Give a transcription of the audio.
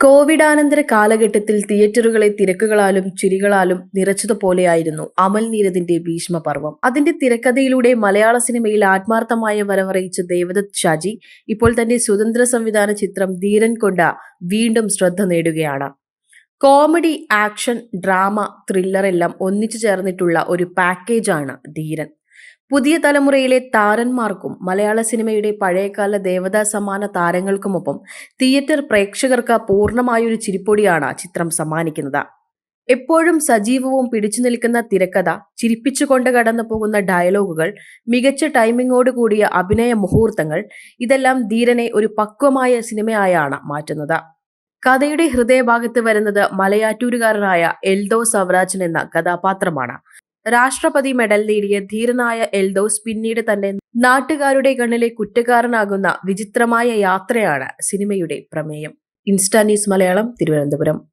കോവിഡാനന്തര കാലഘട്ടത്തിൽ തിയേറ്ററുകളെ തിരക്കുകളാലും ചിരികളാലും നിറച്ചതുപോലെയായിരുന്നു അമൽ നീരദിന്റെ ഭീഷ്മപർവം. അതിന്റെ തിരക്കഥയിലൂടെ മലയാള സിനിമയിൽ ആത്മാർത്ഥമായ വരവറിയിച്ച ദേവദത്ത് ഷാജി ഇപ്പോൾ തന്റെ സ്വതന്ത്ര സംവിധാന ചിത്രം ധീരൻ കൊണ്ട് വീണ്ടും ശ്രദ്ധ നേടുകയാണ്. കോമഡി, ആക്ഷൻ, ഡ്രാമ, ത്രില്ലർ എല്ലാം ഒന്നിച്ചു ചേർന്നിട്ടുള്ള ഒരു പാക്കേജാണ് ധീരൻ. പുതിയ തലമുറയിലെ താരന്മാർക്കും മലയാള സിനിമയുടെ പഴയകാല ദേവതാ സമാന താരങ്ങൾക്കുമൊപ്പം തിയേറ്റർ പ്രേക്ഷകർക്ക് പൂർണ്ണമായൊരു ചിരിപ്പൊടിയാണ് ചിത്രം സമ്മാനിക്കുന്നത്. എപ്പോഴും സജീവവും പിടിച്ചു നിൽക്കുന്ന തിരക്കഥ, ചിരിപ്പിച്ചുകൊണ്ട് കടന്നു പോകുന്ന ഡയലോഗുകൾ, മികച്ച ടൈമിങ്ങോട് കൂടിയ അഭിനയ മുഹൂർത്തങ്ങൾ, ഇതെല്ലാം ധീരനെ ഒരു പക്വമായ സിനിമയായാണ് മാറ്റുന്നത്. കഥയുടെ ഹൃദയഭാഗത്ത് വരുന്നത് മലയാറ്റൂരുകാരനായ എൽദോസ് സവ്രാജൻ എന്ന കഥാപാത്രമാണ്. രാഷ്ട്രപതി മെഡൽ നേടിയ ധീരനായ എൽദോസ് പിന്നീട് തന്റെ നാട്ടുകാരുടെ കണ്ണിലെ കുറ്റക്കാരനാകുന്ന വിചിത്രമായ യാത്രയാണ് സിനിമയുടെ പ്രമേയം. Insta news Malayalam, Thiruvananthapuram.